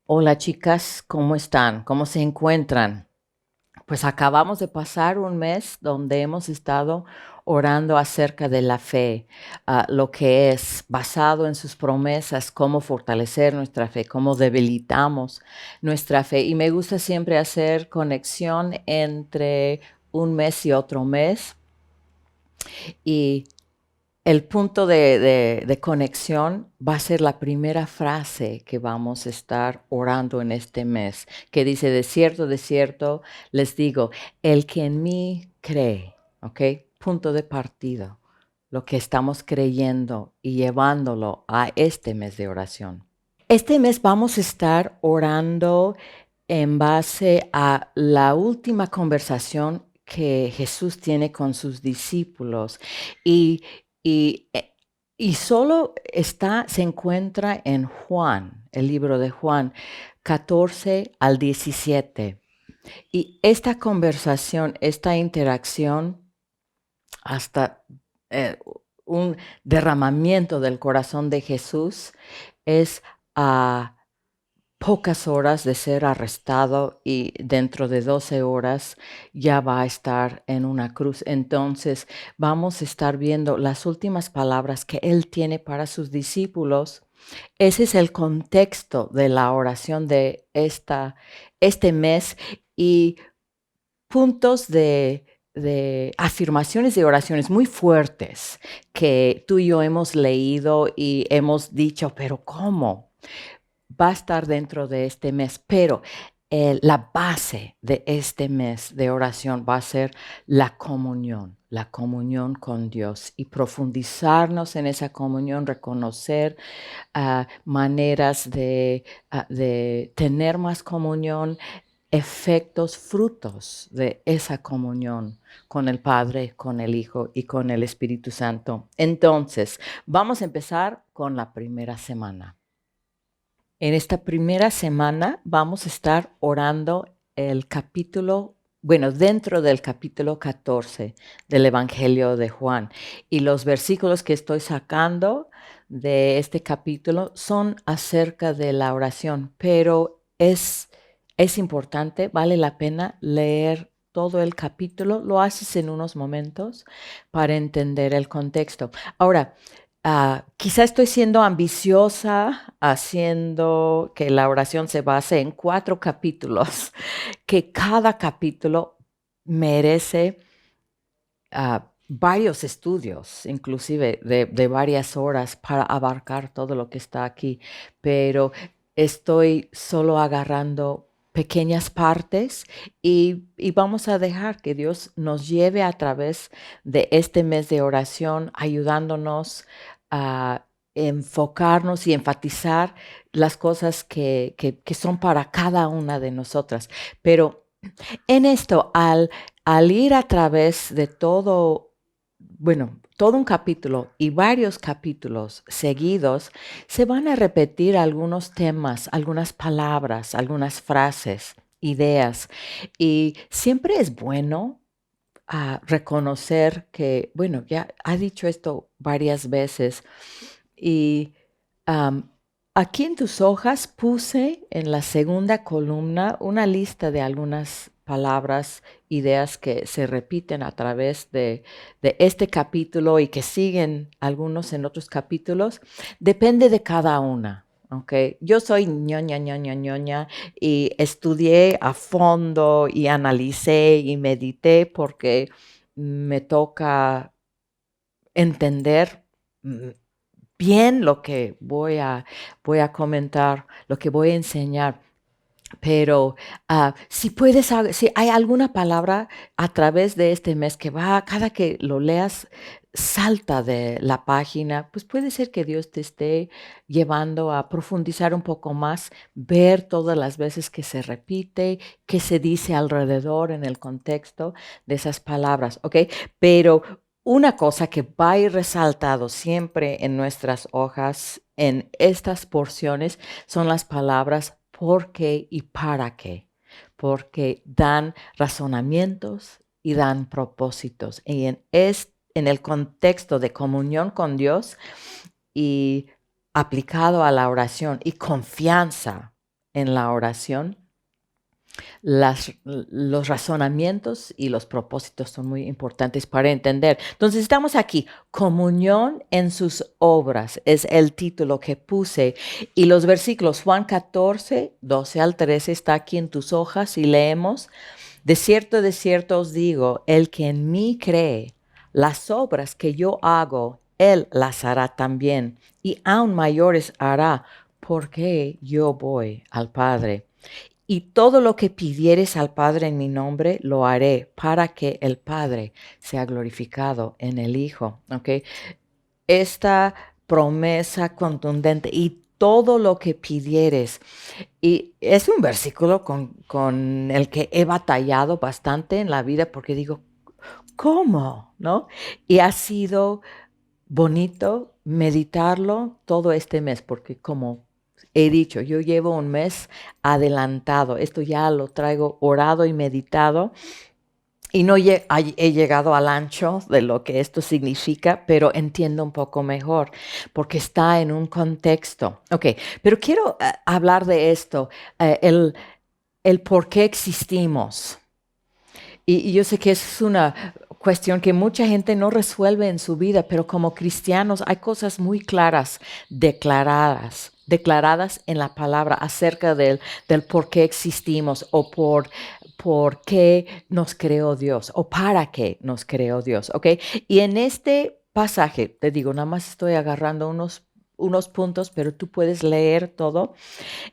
Hola chicas, ¿cómo están? ¿Cómo se encuentran? Pues acabamos de pasar un mes donde hemos estado orando acerca de la fe, lo que es basado en sus promesas, cómo fortalecer nuestra fe, cómo debilitamos nuestra fe. Y me gusta siempre hacer conexión entre un mes y otro mes. Y el punto de conexión va a ser la primera frase que vamos a estar orando en este mes, que dice, de cierto, les digo, el que en mí cree, ¿ok? Punto de partida, lo que estamos creyendo y llevándolo a este mes de oración. Este mes vamos a estar orando en base a la última conversación que Jesús tiene con sus discípulos y, y, eh, y solo se encuentra en Juan, el libro de Juan 14 al 17. Y esta conversación, esta interacción, hasta eh, un derramamiento del corazón de Jesús, es a pocas horas de ser arrestado y dentro de 12 horas ya va a estar en una cruz. Entonces vamos a estar viendo las últimas palabras que Él tiene para sus discípulos. Ese es el contexto de la oración de este mes y puntos de afirmaciones de oraciones muy fuertes que tú y yo hemos leído y hemos dicho, pero ¿cómo? Va a estar dentro de este mes, pero la base de este mes de oración va a ser la comunión con Dios y profundizarnos en esa comunión, reconocer maneras de tener más comunión, efectos, frutos de esa comunión con el Padre, con el Hijo y con el Espíritu Santo. Entonces, vamos a empezar con la primera semana. En esta primera semana vamos a estar orando el capítulo, bueno, dentro del capítulo 14 del Evangelio de Juan. Y los versículos que estoy sacando de este capítulo son acerca de la oración, pero es importante, vale la pena leer todo el capítulo, lo haces en unos momentos para entender el contexto. Ahora, quizá estoy siendo ambiciosa haciendo que la oración se base en 4 capítulos, que cada capítulo merece varios estudios, inclusive de varias horas para abarcar todo lo que está aquí, pero estoy solo agarrando pequeñas partes y vamos a dejar que Dios nos lleve a través de este mes de oración, ayudándonos a enfocarnos y enfatizar las cosas que son para cada una de nosotras. Pero en esto, al ir a través de todo, bueno, todo un capítulo y varios capítulos seguidos, se van a repetir algunos temas, algunas palabras, algunas frases, ideas. Y siempre es bueno reconocer que, bueno, ya ha dicho esto varias veces y am, aquí en tus hojas puse en la segunda columna una lista de algunas palabras, ideas que se repiten a través de este capítulo y que siguen algunos en otros capítulos. Depende de cada una. Okay. Yo soy ñoña, ñoña, ñoña y estudié a fondo y analicé y medité porque me toca entender mm, bien lo que voy a comentar, lo que voy a enseñar. Pero si hay alguna palabra a través de este mes que va, cada que lo leas, salta de la página, pues puede ser que Dios te esté llevando a profundizar un poco más, ver todas las veces que se repite, que se dice alrededor en el contexto de esas palabras, ¿ok? Pero una cosa que va a ir resaltado siempre en nuestras hojas, en estas porciones, son las palabras por qué y para qué, porque dan razonamientos y dan propósitos. Y en el contexto de comunión con Dios y aplicado a la oración y confianza en la oración, los razonamientos y los propósitos son muy importantes para entender. Entonces estamos aquí, comunión en sus obras, es el título que puse. Y los versículos Juan 14, 12 al 13 está aquí en tus hojas y leemos. De cierto os digo, el que en mí cree, las obras que yo hago, él las hará también, y aún mayores hará, porque yo voy al Padre. Y todo lo que pidieres al Padre en mi nombre, lo haré para que el Padre sea glorificado en el Hijo. ¿Ok? Esta promesa contundente y todo lo que pidieres. Y es un versículo con el que he batallado bastante en la vida porque digo, ¿cómo? ¿No? Y ha sido bonito meditarlo todo este mes porque como he dicho, yo llevo un mes adelantado. Esto ya lo traigo orado y meditado. Y no he llegado al ancho de lo que esto significa, pero entiendo un poco mejor porque está en un contexto. Ok, pero quiero hablar de esto, el por qué existimos. Y yo sé que es una cuestión que mucha gente no resuelve en su vida, pero como cristianos hay cosas muy claras, declaradas en la palabra acerca del por qué existimos o por qué nos creó Dios o para qué nos creó Dios, ¿ok? Y en este pasaje, te digo, nada más estoy agarrando unos puntos, pero tú puedes leer todo.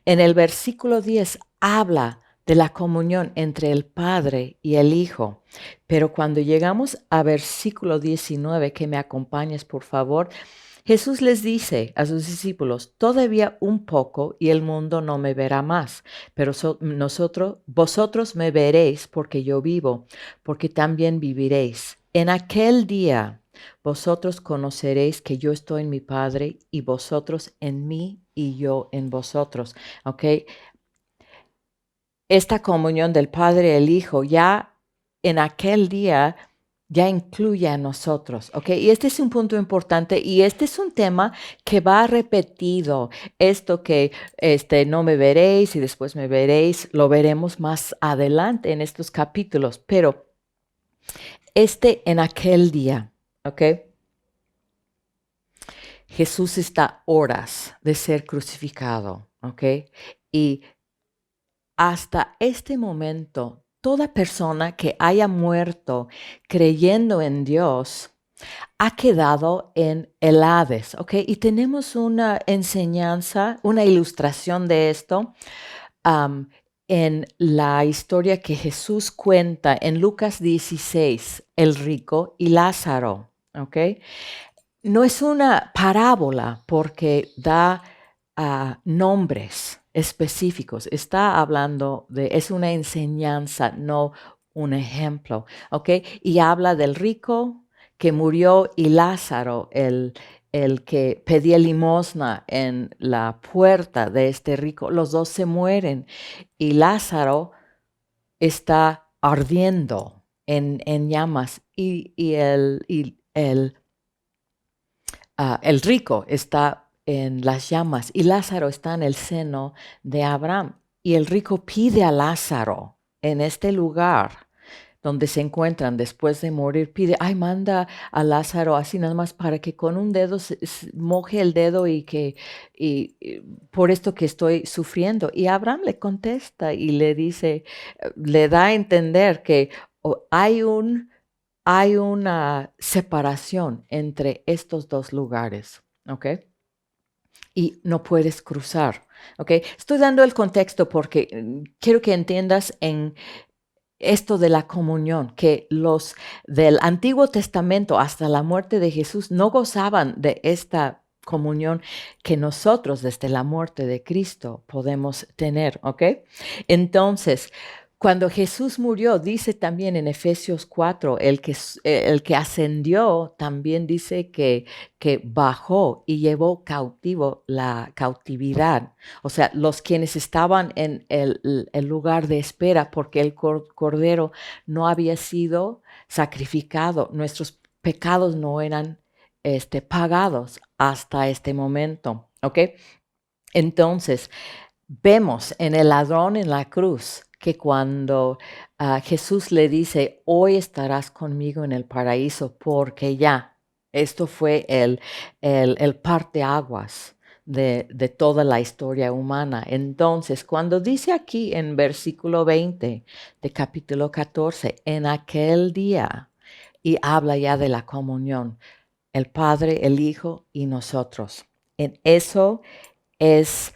En el versículo 10 habla de la comunión entre el Padre y el Hijo. Pero cuando llegamos a versículo 19, que me acompañes por favor, Jesús les dice a sus discípulos, todavía un poco y el mundo no me verá más, pero vosotros me veréis porque yo vivo, porque también viviréis. En aquel día vosotros conoceréis que yo estoy en mi Padre y vosotros en mí y yo en vosotros. ¿Ok? Esta comunión del Padre y el Hijo ya en aquel día ya incluye a nosotros, ¿ok? Y este es un punto importante y este es un tema que va repetido. Esto que no me veréis y después me veréis, lo veremos más adelante en estos capítulos, pero en aquel día, ¿ok? Jesús está a horas de ser crucificado, ¿ok? Y hasta este momento, toda persona que haya muerto creyendo en Dios ha quedado en el Hades, ¿ok? Y tenemos una enseñanza, una ilustración de esto am, en la historia que Jesús cuenta en Lucas 16, el rico y Lázaro, ¿ok? No es una parábola porque da nombres específicos. Está hablando es una enseñanza, no un ejemplo, ¿ok? Y habla del rico que murió y Lázaro, el que pedía limosna en la puerta de este rico. Los dos se mueren y Lázaro está ardiendo en llamas el rico está en las llamas y Lázaro está en el seno de Abraham. Y el rico pide a Lázaro en este lugar donde se encuentran después de morir, pide, ay, manda a Lázaro así nada más para que con un dedo moje el dedo y por esto que estoy sufriendo. Y Abraham le contesta y le dice, le da a entender que hay una separación entre estos dos lugares, ¿ok? Y no puedes cruzar, ¿ok? Estoy dando el contexto porque quiero que entiendas en esto de la comunión, que los del Antiguo Testamento hasta la muerte de Jesús no gozaban de esta comunión que nosotros desde la muerte de Cristo podemos tener, ¿ok? Entonces, cuando Jesús murió, dice también en Efesios 4, el que ascendió también dice que bajó y llevó cautivo la cautividad. O sea, los quienes estaban en el lugar de espera porque el cordero no había sido sacrificado, nuestros pecados no eran pagados hasta este momento, ¿ok? Entonces, vemos en el ladrón en la cruz que cuando Jesús le dice, hoy estarás conmigo en el paraíso, porque ya, esto fue el parteaguas de toda la historia humana. Entonces, cuando dice aquí en versículo 20 de capítulo 14, en aquel día, y habla ya de la comunión, el Padre, el Hijo y nosotros. En eso es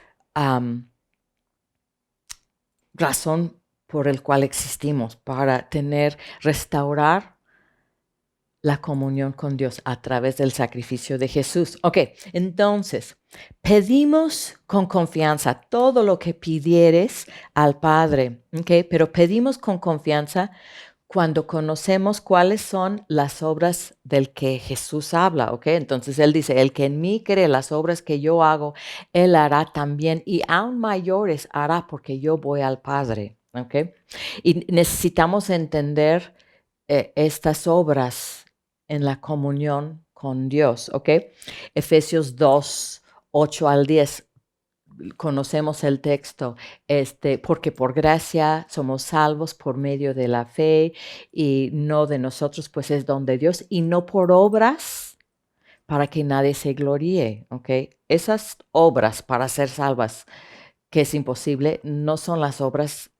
razón por el cual existimos, para restaurar la comunión con Dios a través del sacrificio de Jesús. Ok, entonces, pedimos con confianza todo lo que pidieres al Padre, ok, pero pedimos con confianza cuando conocemos cuáles son las obras del que Jesús habla, ¿ok? Entonces Él dice, el que en mí cree las obras que yo hago, Él hará también y aún mayores hará porque yo voy al Padre, ¿ok? Y necesitamos entender estas obras en la comunión con Dios, ¿ok? Efesios 2, 8 al 10 conocemos el texto, porque por gracia somos salvos por medio de la fe y no de nosotros, pues es don de Dios y no por obras para que nadie se gloríe, ¿ok? Esas obras para ser salvas, que es imposible, no son las obras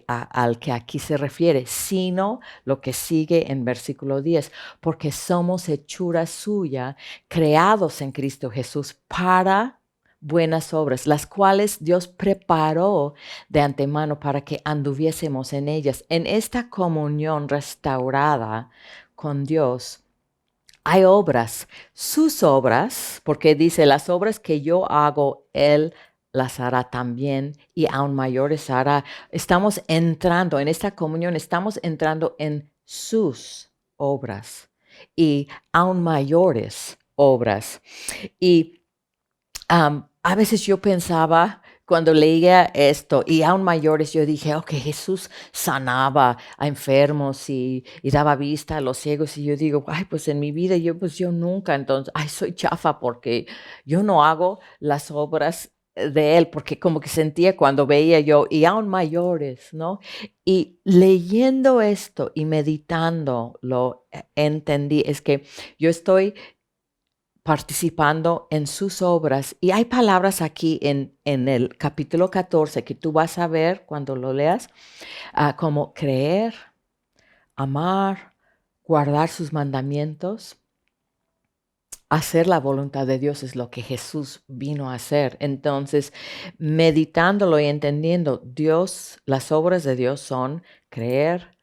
al que aquí se refiere, sino lo que sigue en versículo 10, porque somos hechura suya, creados en Cristo Jesús para buenas obras, las cuales Dios preparó de antemano para que anduviésemos en ellas. En esta comunión restaurada con Dios hay obras, sus obras, porque dice, las obras que yo hago, Él las hará también y aún mayores hará. Estamos entrando en esta comunión, estamos entrando en sus obras y aún mayores obras. Y a veces yo pensaba, cuando leía esto, y aún mayores, yo dije, ok, Jesús sanaba a enfermos y daba vista a los ciegos, y yo digo, ay, pues en mi vida yo nunca, entonces, ay, soy chafa porque yo no hago las obras de él, porque como que sentía cuando veía yo, y aún mayores, ¿no? Y leyendo esto y meditando, lo entendí, es que yo estoy participando en sus obras. Y hay palabras aquí en el capítulo 14 que tú vas a ver cuando lo leas, como creer, amar, guardar sus mandamientos. Hacer la voluntad de Dios es lo que Jesús vino a hacer. Entonces, meditándolo y entendiendo, las obras de Dios son creer,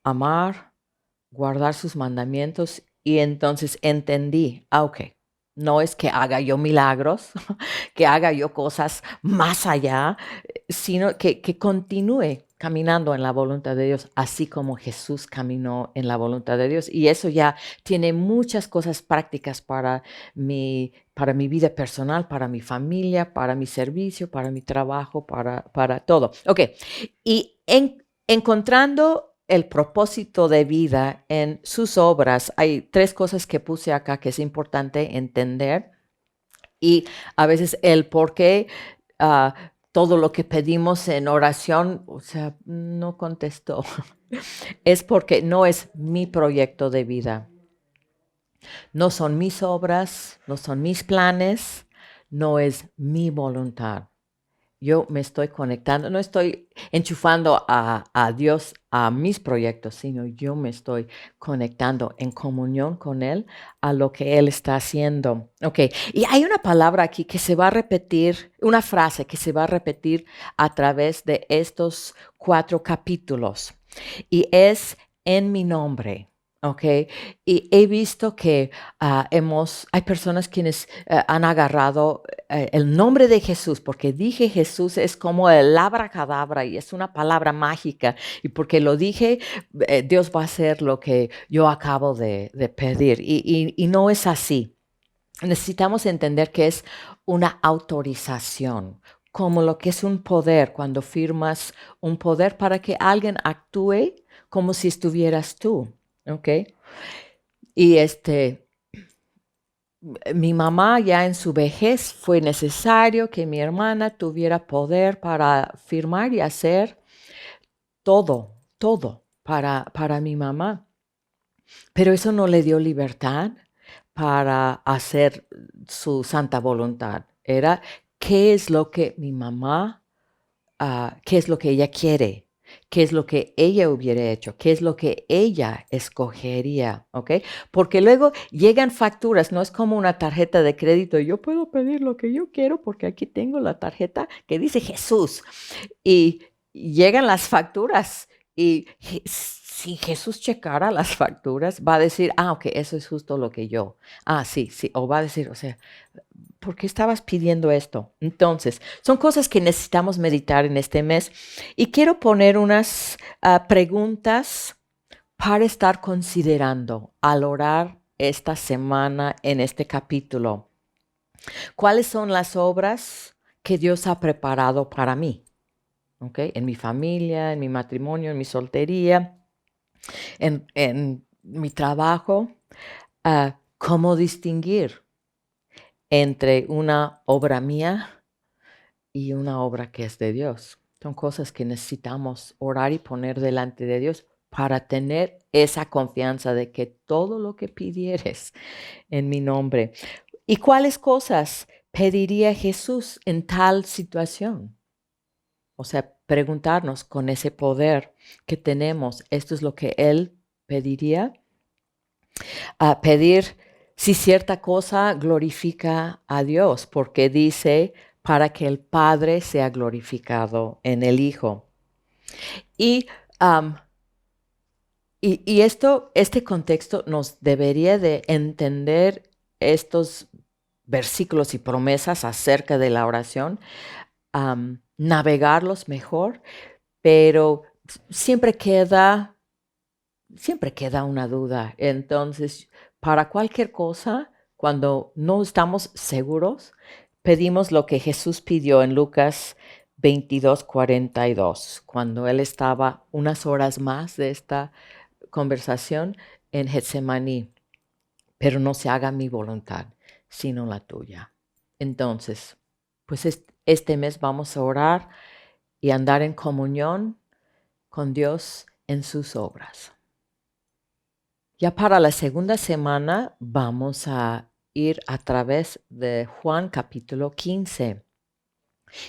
amar, guardar sus mandamientos. Y entonces entendí, ok, no es que haga yo milagros, que haga yo cosas más allá, sino que continúe caminando en la voluntad de Dios, así como Jesús caminó en la voluntad de Dios. Y eso ya tiene muchas cosas prácticas para mi vida personal, para mi familia, para mi servicio, para mi trabajo, para todo. Ok, y encontrando el propósito de vida en sus obras, hay tres cosas que puse acá que es importante entender. Y a veces el por qué todo lo que pedimos en oración, o sea, no contestó. Es porque no es mi proyecto de vida. No son mis obras, no son mis planes, no es mi voluntad. Yo me estoy conectando, no estoy enchufando a Dios a mis proyectos, sino yo me estoy conectando en comunión con Él a lo que Él está haciendo. Ok, y hay una palabra aquí que se va a repetir, una frase que se va a repetir a través de estos 4 capítulos y es en mi nombre. Ok, y he visto que hay personas quienes han agarrado el nombre de Jesús, porque dije Jesús es como el abracadabra y es una palabra mágica, y porque lo dije, Dios va a hacer lo que yo acabo de pedir, y no es así. Necesitamos entender que es una autorización, como lo que es un poder, cuando firmas un poder para que alguien actúe como si estuvieras tú, ¿ok? Y mi mamá ya en su vejez fue necesario que mi hermana tuviera poder para firmar y hacer todo para mi mamá. Pero eso no le dio libertad para hacer su santa voluntad. Era qué es lo que mi mamá, qué es lo que ella quiere, qué es lo que ella hubiera hecho, qué es lo que ella escogería, ¿ok? Porque luego llegan facturas, no es como una tarjeta de crédito. Yo puedo pedir lo que yo quiero porque aquí tengo la tarjeta que dice Jesús. Y llegan las facturas y si Jesús checara las facturas, va a decir, ok, eso es justo lo que yo. Sí, sí, o va a decir, o sea, ¿por qué estabas pidiendo esto? Entonces, son cosas que necesitamos meditar en este mes y quiero poner unas preguntas para estar considerando al orar esta semana en este capítulo. ¿Cuáles son las obras que Dios ha preparado para mí? ¿Okay? En mi familia, en mi matrimonio, en mi soltería, en mi trabajo. ¿Cómo distinguir entre una obra mía y una obra que es de Dios? Son cosas que necesitamos orar y poner delante de Dios para tener esa confianza de que todo lo que pidieres en mi nombre. ¿Y cuáles cosas pediría Jesús en tal situación? O sea, preguntarnos con ese poder que tenemos, ¿esto es lo que Él pediría? Pedir si cierta cosa glorifica a Dios, porque dice para que el Padre sea glorificado en el Hijo. Y, um, este contexto nos debería de entender estos versículos y promesas acerca de la oración, navegarlos mejor, pero siempre queda una duda. Entonces, para cualquier cosa, cuando no estamos seguros, pedimos lo que Jesús pidió en Lucas 22:42, cuando él estaba unas horas más de esta conversación en Getsemaní. Pero no se haga mi voluntad, sino la tuya. Entonces, pues este mes vamos a orar y andar en comunión con Dios en sus obras. Ya para la segunda semana vamos a ir a través de Juan capítulo 15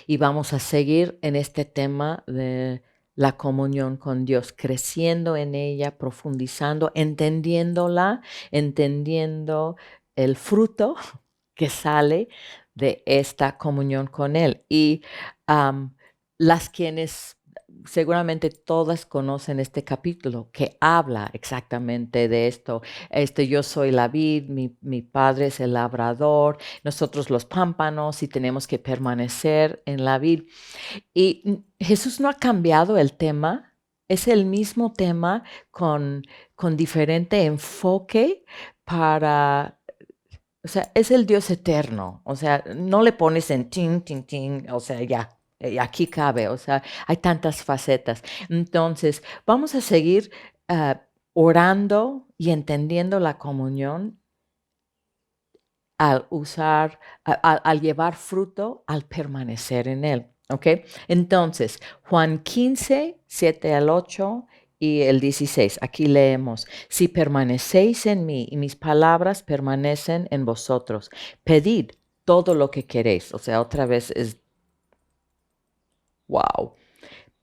y vamos a seguir en este tema de la comunión con Dios, creciendo en ella, profundizando, entendiéndola, entendiendo el fruto que sale de esta comunión con Él. Y las quienes seguramente todas conocen este capítulo que habla exactamente de esto. Yo soy la vid, mi padre es el labrador, nosotros los pámpanos y tenemos que permanecer en la vid. Y Jesús no ha cambiado el tema, es el mismo tema con diferente enfoque para... O sea, es el Dios eterno. O sea, no le pones en tin, tin, tin. O sea, ya, aquí cabe. O sea, hay tantas facetas. Entonces, vamos a seguir orando y entendiendo la comunión al usar, al llevar fruto, al permanecer en él. ¿Ok? Entonces, Juan 15, 7 al 8 y el 16. Aquí leemos, si permanecéis en mí y mis palabras permanecen en vosotros, pedid todo lo que queréis. O sea, otra vez es, wow.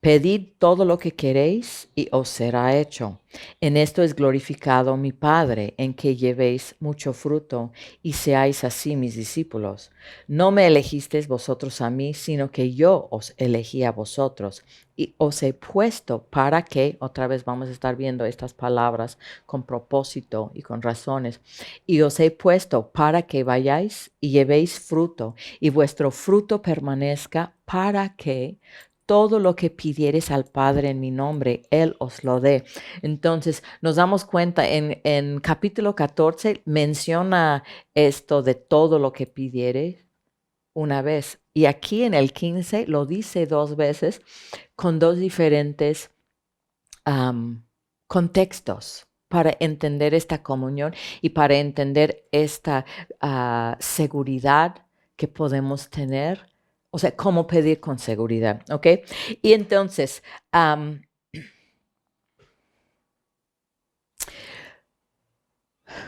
Pedid todo lo que queréis y os será hecho. En esto es glorificado mi Padre, en que llevéis mucho fruto y seáis así mis discípulos. No me elegisteis vosotros a mí, sino que yo os elegí a vosotros y os he puesto para que, otra vez vamos a estar viendo estas palabras con propósito y con razones, y os he puesto para que vayáis y llevéis fruto y vuestro fruto permanezca, para que todo lo que pidieres al Padre en mi nombre, Él os lo dé. Entonces, nos damos cuenta, en capítulo 14 menciona esto de todo lo que pidieres una vez. Y aquí en el 15 lo dice dos veces con dos diferentes contextos. para entender esta comunión y para entender esta seguridad que podemos tener. O sea, cómo pedir con seguridad, ¿ok? Y entonces,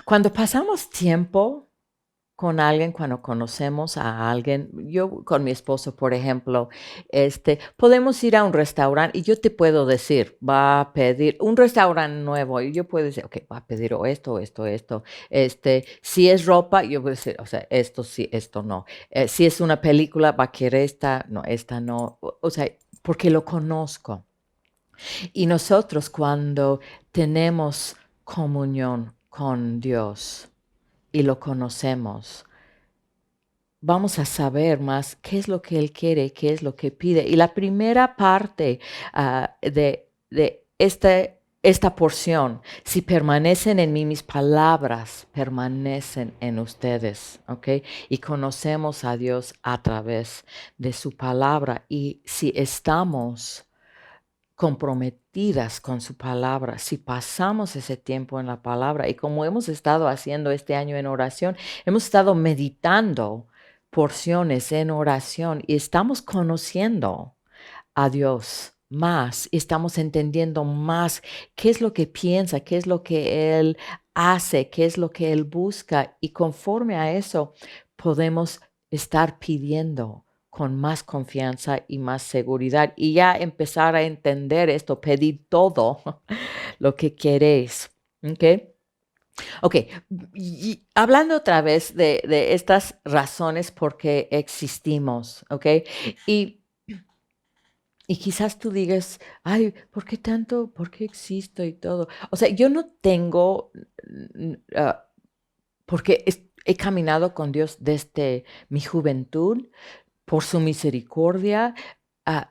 cuando pasamos tiempo con alguien, cuando conocemos a alguien, yo con mi esposo, por ejemplo, podemos ir a un restaurante y yo te puedo decir, va a pedir un restaurante nuevo y yo puedo decir, ok, va a pedir o esto, esto, esto. Si es ropa, yo voy a decir, o sea, esto sí, esto no. Si es una película, va a querer esta no. O sea, porque lo conozco. Y nosotros cuando tenemos comunión con Dios y lo conocemos, vamos a saber más qué es lo que Él quiere, qué es lo que pide. Y la primera parte de esta porción, si permanecen en mí, mis palabras permanecen en ustedes, ¿ok? Y conocemos a Dios a través de su palabra. Y si estamos comprometidas con su palabra, si pasamos ese tiempo en la palabra y como hemos estado haciendo este año en oración, hemos estado meditando porciones en oración y estamos conociendo a Dios más y estamos entendiendo más qué es lo que piensa, qué es lo que Él hace, qué es lo que Él busca y conforme a eso podemos estar pidiendo con más confianza y más seguridad y ya empezar a entender esto, pedir todo lo que queréis. ¿Ok? Ok, y hablando otra vez de estas razones por qué existimos, ¿ok? Y y quizás tú digas, ay, ¿por qué tanto? ¿Por qué existo y todo? O sea, yo no tengo, porque he caminado con Dios desde mi juventud, por su misericordia,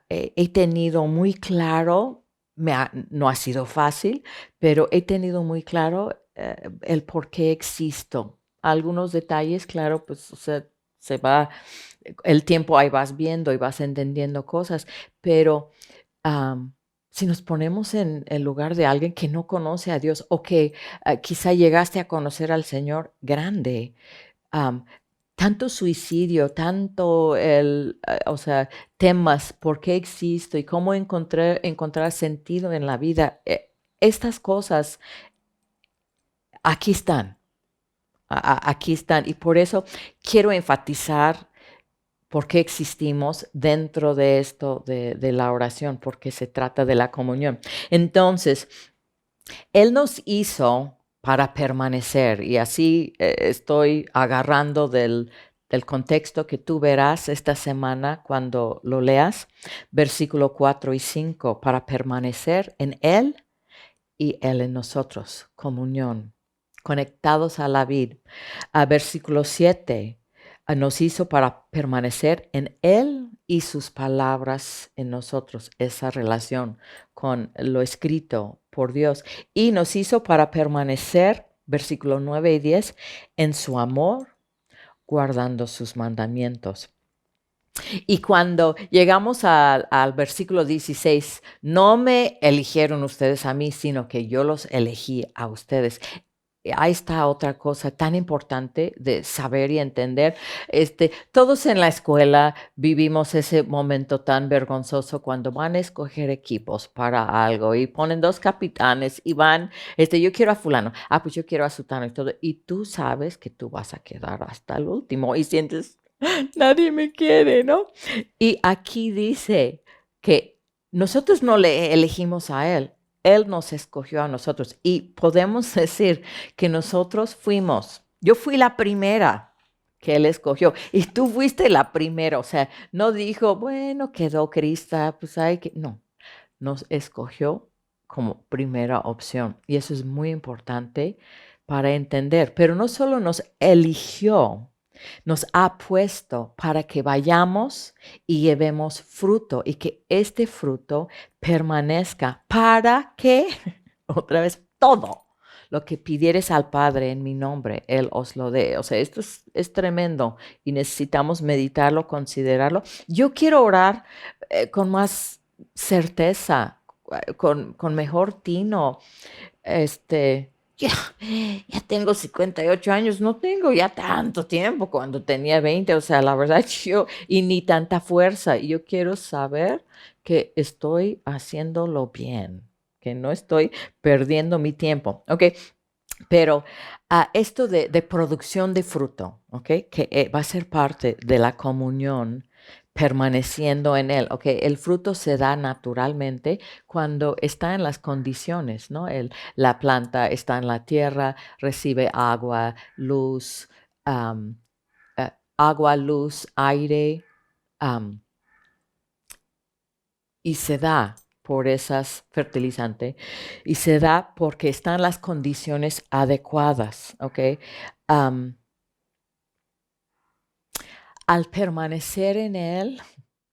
he tenido muy claro, no ha sido fácil, pero he tenido muy claro el por qué existo. Algunos detalles, claro, pues, o sea, se va el tiempo ahí vas viendo y vas entendiendo cosas, pero si nos ponemos en el lugar de alguien que no conoce a Dios o que quizá llegaste a conocer al Señor grande, am, tanto suicidio, tanto o sea, temas, por qué existo y cómo encontrar sentido en la vida, estas cosas aquí están, aquí están y por eso quiero enfatizar por qué existimos dentro de esto de la oración, porque se trata de la comunión. Entonces, Él nos hizo para permanecer y así estoy agarrando del contexto que tú verás esta semana cuando lo leas, versículo 4 y 5, para permanecer en Él y Él en nosotros, comunión, conectados a la vid. Versículo 7, nos hizo para permanecer en Él y sus palabras en nosotros, esa relación con lo escrito por Dios. Y nos hizo para permanecer, versículo 9 y 10, en su amor, guardando sus mandamientos. Y cuando llegamos al versículo 16, no me eligieron ustedes a mí, sino que yo los elegí a ustedes. Ahí está otra cosa tan importante de saber y entender. Todos en la escuela vivimos ese momento tan vergonzoso cuando van a escoger equipos para algo y ponen dos capitanes y van, yo quiero a fulano, pues yo quiero a sutano y todo. Y tú sabes que tú vas a quedar hasta el último y sientes, nadie me quiere, ¿no? Y aquí dice que nosotros no le elegimos a Él, Él nos escogió a nosotros. Y podemos decir que nosotros yo fui la primera que Él escogió y tú fuiste la primera. O sea, no dijo, bueno, quedó Crista, pues hay que, no, nos escogió como primera opción. Y eso es muy importante para entender. Pero no solo nos eligió, nos ha puesto para que vayamos y llevemos fruto y que este fruto permanezca para que, otra vez, todo lo que pidieres al Padre en mi nombre, Él os lo dé. O sea, esto es tremendo y necesitamos meditarlo, considerarlo. Yo quiero orar con más certeza, con mejor tino, este, ya, ya tengo 58 años, no tengo ya tanto tiempo cuando tenía 20, o sea, la verdad y ni tanta fuerza. Y yo quiero saber que estoy haciéndolo bien, que no estoy perdiendo mi tiempo, ¿ok? Pero esto de producción de fruto, ¿ok? Que va a ser parte de la comunión permaneciendo en él, ¿ok? El fruto se da naturalmente cuando está en las condiciones, ¿no? La planta está en la tierra, recibe agua, luz, am, agua, luz, aire, am, y se da por esas fertilizantes y se da porque están las condiciones adecuadas, ¿ok? Am, al permanecer en Él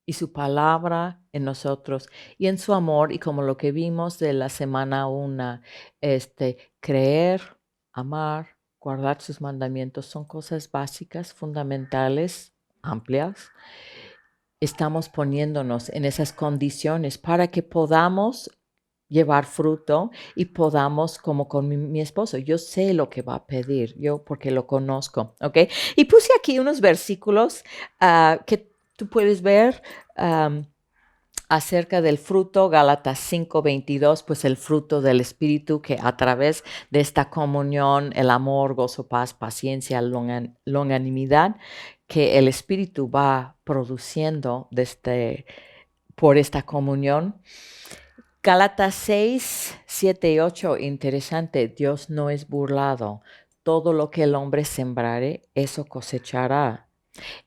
y su palabra en nosotros y en su amor y como lo que vimos de la semana una, creer, amar, guardar sus mandamientos son cosas básicas, fundamentales, amplias. Estamos poniéndonos en esas condiciones para que podamos llevar fruto y podamos, como con mi esposo, yo sé lo que va a pedir, yo porque lo conozco, ¿ok? Y puse aquí unos versículos que tú puedes ver acerca del fruto, Gálatas 5:22, pues el fruto del Espíritu que a través de esta comunión, el amor, gozo, paz, paciencia, longanimidad, que el Espíritu va produciendo por esta comunión. Gálatas 6:7 y 8, interesante, Dios no es burlado. Todo lo que el hombre sembrare, eso cosechará.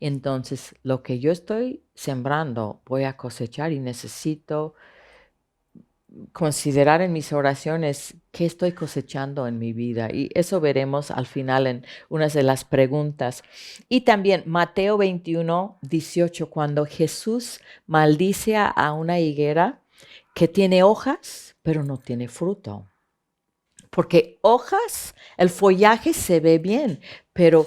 Entonces, lo que yo estoy sembrando, voy a cosechar y necesito considerar en mis oraciones qué estoy cosechando en mi vida. Y eso veremos al final en unas de las preguntas. Y también Mateo 21:18, cuando Jesús maldice a una higuera que tiene hojas, pero no tiene fruto. Porque hojas, el follaje se ve bien, pero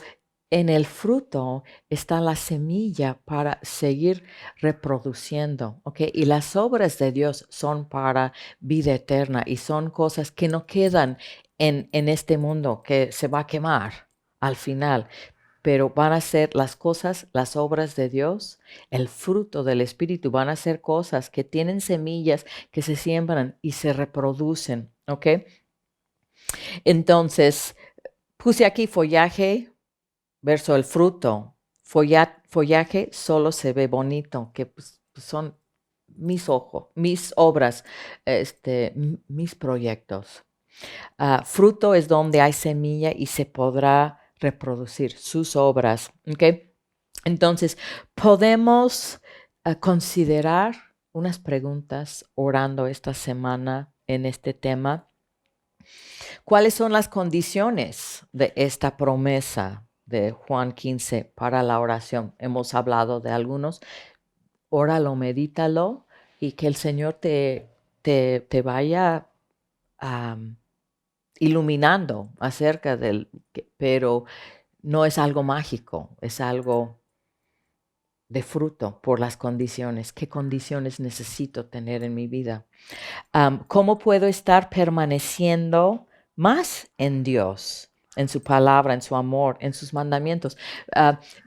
en el fruto está la semilla para seguir reproduciendo, ¿ok? Y las obras de Dios son para vida eterna y son cosas que no quedan en este mundo, que se va a quemar al final, pero van a ser las cosas, las obras de Dios, el fruto del Espíritu, van a ser cosas que tienen semillas que se siembran y se reproducen, ¿ok? Entonces, puse aquí follaje versus el fruto. Follaje solo se ve bonito, que pues, son mis ojos, mis obras, mis proyectos. Fruto es donde hay semilla y se podrá reproducir sus obras. ¿Ok? Entonces, podemos considerar unas preguntas orando esta semana en este tema. ¿Cuáles son las condiciones de esta promesa de Juan 15 para la oración? Hemos hablado de algunos. Óralo, medítalo y que el Señor te vaya iluminando acerca pero no es algo mágico, es algo de fruto por las condiciones. ¿Qué condiciones necesito tener en mi vida? ¿Cómo puedo estar permaneciendo más en Dios, en su palabra, en su amor, en sus mandamientos?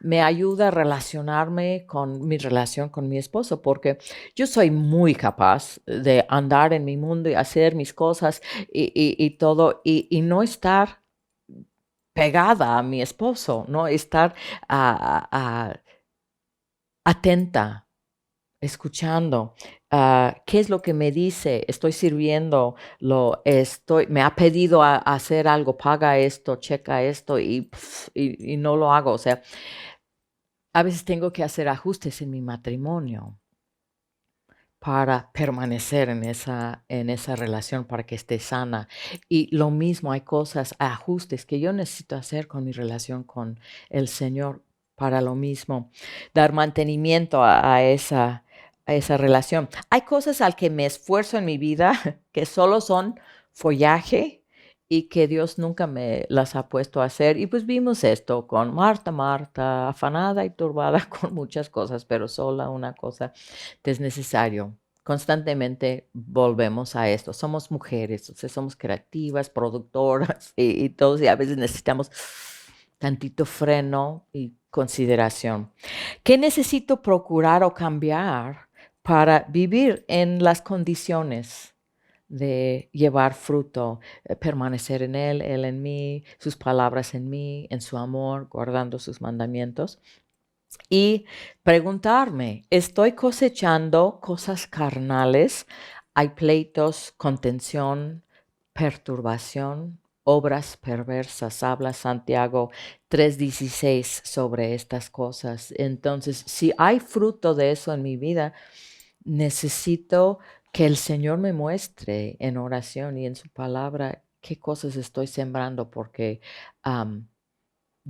Me ayuda a relacionarme con mi relación con mi esposo, porque yo soy muy capaz de andar en mi mundo y hacer mis cosas y todo, y no estar pegada a mi esposo, no estar atenta, escuchando, qué es lo que me dice, estoy sirviendo, me ha pedido a hacer algo, paga esto, checa esto y no lo hago. O sea, a veces tengo que hacer ajustes en mi matrimonio para permanecer en esa relación, para que esté sana. Y lo mismo, hay cosas, ajustes que yo necesito hacer con mi relación con el Señor para lo mismo, dar mantenimiento a esa relación. Hay cosas al que me esfuerzo en mi vida que solo son follaje y que Dios nunca me las ha puesto a hacer. Y pues vimos esto con Marta, afanada y turbada con muchas cosas, pero sola una cosa es necesario constantemente volvemos a esto. Somos mujeres, o sea, somos creativas, productoras y todos, y a veces necesitamos tantito freno y consideración. ¿Qué necesito procurar o cambiar para vivir en las condiciones de llevar fruto, permanecer en Él en mí, sus palabras en mí, en su amor, guardando sus mandamientos? Y preguntarme, ¿estoy cosechando cosas carnales? ¿Hay pleitos, contención, perturbación, obras perversas? Habla Santiago 3:16 sobre estas cosas. Entonces, si hay fruto de eso en mi vida, necesito que el Señor me muestre en oración y en su palabra qué cosas estoy sembrando, porque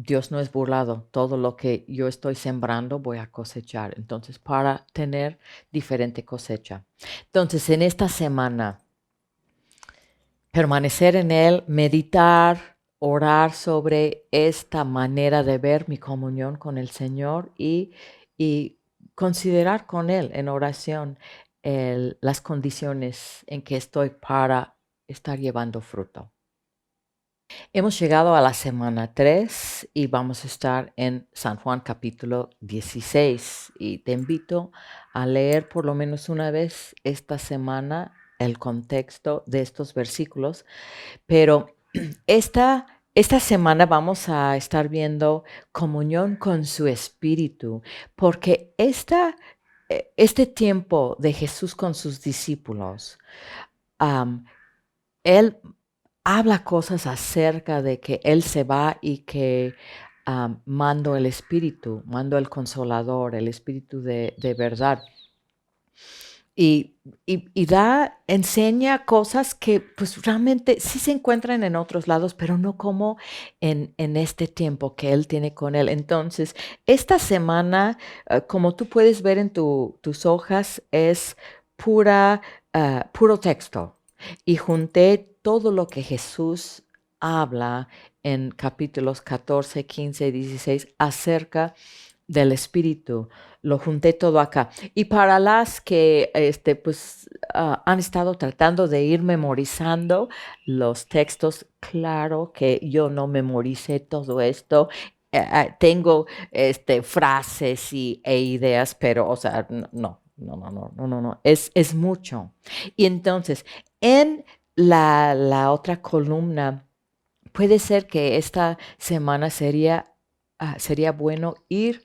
Dios no es burlado. Todo lo que yo estoy sembrando voy a cosechar. Entonces, para tener diferente cosecha. Entonces, en esta semana, permanecer en Él, meditar, orar sobre esta manera de ver mi comunión con el Señor y considerar con Él en oración las condiciones en que estoy para estar llevando fruto. Hemos llegado a la semana 3 y vamos a estar en San Juan capítulo 16 y te invito a leer por lo menos una vez esta semana el contexto de estos versículos, pero esta semana vamos a estar viendo comunión con su espíritu, porque este tiempo de Jesús con sus discípulos, Él habla cosas acerca de que Él se va y que mando el Espíritu, mando el Consolador, el Espíritu de verdad. Y enseña cosas que pues realmente sí se encuentran en otros lados, pero no como en este tiempo que Él tiene con Él. Entonces, esta semana, como tú puedes ver en tus hojas, es puro texto. Y junté todo lo que Jesús habla en capítulos 14, 15 y 16 acerca del Espíritu. Lo junté todo acá. Y para las que han estado tratando de ir memorizando los textos, claro que yo no memoricé todo esto. Tengo frases e ideas, pero, o sea, no, es mucho. Y entonces, en la otra columna, puede ser que esta semana sería bueno ir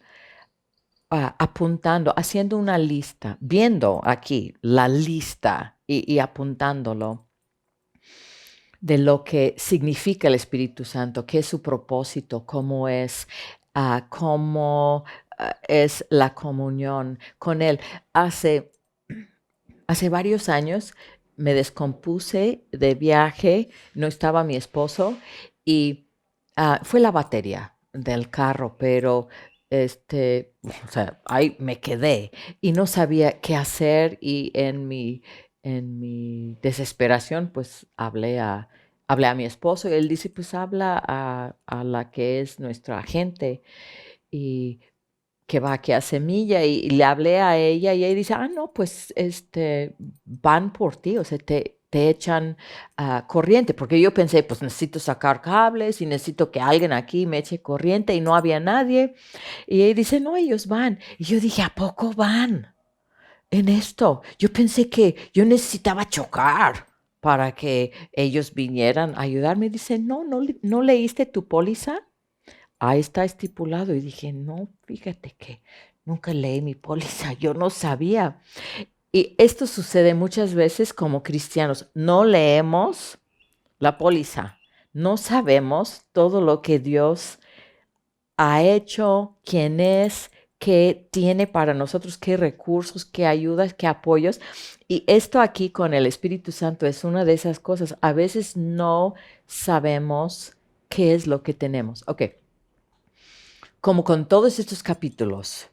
apuntando, haciendo una lista, viendo aquí la lista y apuntándolo de lo que significa el Espíritu Santo, qué es su propósito, cómo es la comunión con Él. Hace varios años me descompuse de viaje, no estaba mi esposo y fue la batería del carro, pero o sea, ahí me quedé y no sabía qué hacer y en mi desesperación, pues hablé a mi esposo y él dice, pues habla a la que es nuestra agente y que va aquí a Semilla y le hablé a ella y ella dice, no, pues van por ti, o sea, te echan corriente, porque yo pensé, pues necesito sacar cables y necesito que alguien aquí me eche corriente y no había nadie. Y ella dice, no, ellos van. Y yo dije, ¿a poco van en esto? Yo pensé que yo necesitaba chocar para que ellos vinieran a ayudarme. Dice, no leíste tu póliza. Ahí está estipulado y dije, no, fíjate que nunca leí mi póliza, yo no sabía. Y esto sucede muchas veces como cristianos, no leemos la póliza, no sabemos todo lo que Dios ha hecho, quién es, qué tiene para nosotros, qué recursos, qué ayudas, qué apoyos. Y esto aquí con el Espíritu Santo es una de esas cosas. A veces no sabemos qué es lo que tenemos. Ok. Como con todos estos capítulos,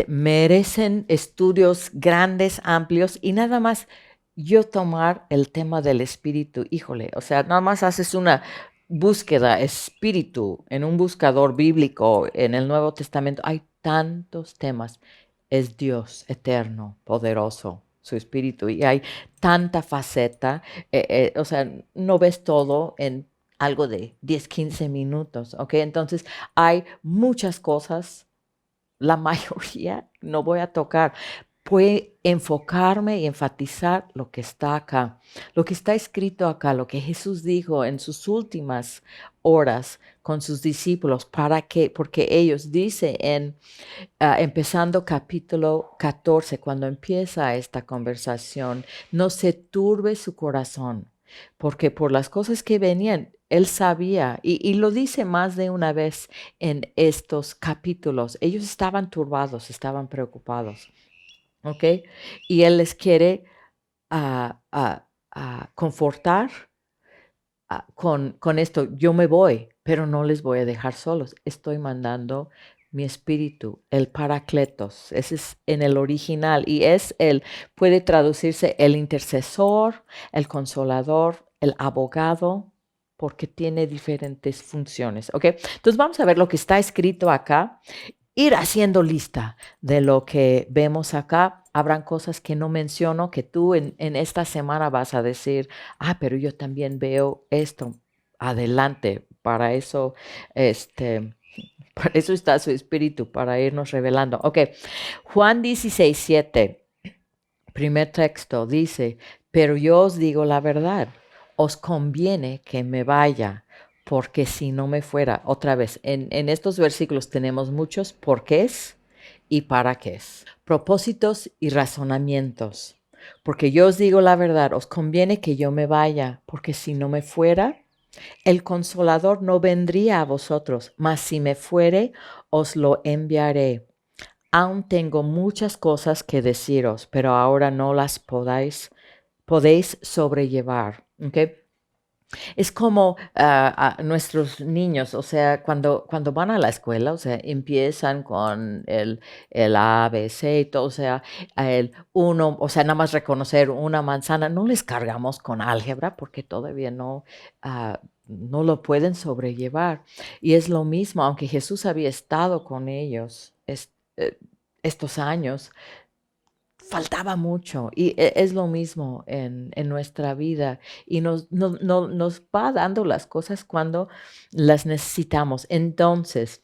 merecen estudios grandes, amplios y nada más yo tomar el tema del espíritu, híjole, o sea, nada más haces una búsqueda espíritu en un buscador bíblico en el Nuevo Testamento, hay tantos temas. Es Dios eterno, poderoso, su espíritu y hay tanta faceta, o sea, no ves todo en algo de 10, 15 minutos, ¿ok? Entonces hay muchas cosas, la mayoría no voy a tocar. Puede enfocarme y enfatizar lo que está acá, lo que está escrito acá, lo que Jesús dijo en sus últimas horas con sus discípulos, para que, porque ellos dicen empezando capítulo 14, cuando empieza esta conversación, no se turbe su corazón, porque por las cosas que venían, él sabía, y lo dice más de una vez en estos capítulos, ellos estaban turbados, estaban preocupados, ¿ok? Y él les quiere confortar con esto, yo me voy, pero no les voy a dejar solos. Estoy mandando mi espíritu, el Paracletos. Ese es en el original y puede traducirse el intercesor, el consolador, el abogado, porque tiene diferentes funciones. ¿Ok? Entonces vamos a ver lo que está escrito acá, ir haciendo lista de lo que vemos acá. Habrán cosas que no menciono, que tú en esta semana vas a decir, pero yo también veo esto. Adelante, para eso, para eso está su espíritu, para irnos revelando. Ok, Juan 16:7, primer texto, dice, pero yo os digo la verdad, os conviene que me vaya, porque si no me fuera, otra vez, en estos versículos tenemos muchos porqués y para qué, propósitos y razonamientos. Porque yo os digo la verdad, os conviene que yo me vaya, porque si no me fuera, el Consolador no vendría a vosotros, mas si me fuere, os lo enviaré. Aún tengo muchas cosas que deciros, pero ahora no las podéis sobrellevar. ¿Okay? Es como a nuestros niños, o sea, cuando van a la escuela, o sea, empiezan con el A, B, C y todo, o sea, el uno, o sea, nada más reconocer una manzana, no les cargamos con álgebra porque todavía no lo pueden sobrellevar. Y es lo mismo, aunque Jesús había estado con ellos estos años, faltaba mucho y es lo mismo en nuestra vida y nos va dando las cosas cuando las necesitamos. Entonces,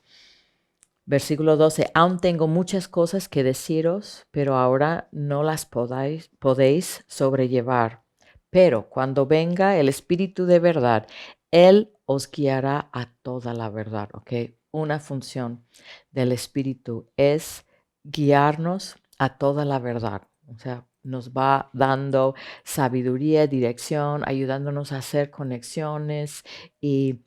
versículo 12, aún tengo muchas cosas que deciros, pero ahora no las podéis sobrellevar. Pero cuando venga el Espíritu de verdad, Él os guiará a toda la verdad, ¿ok? Una función del Espíritu es guiarnos a toda la verdad. O sea, nos va dando sabiduría, dirección, ayudándonos a hacer conexiones y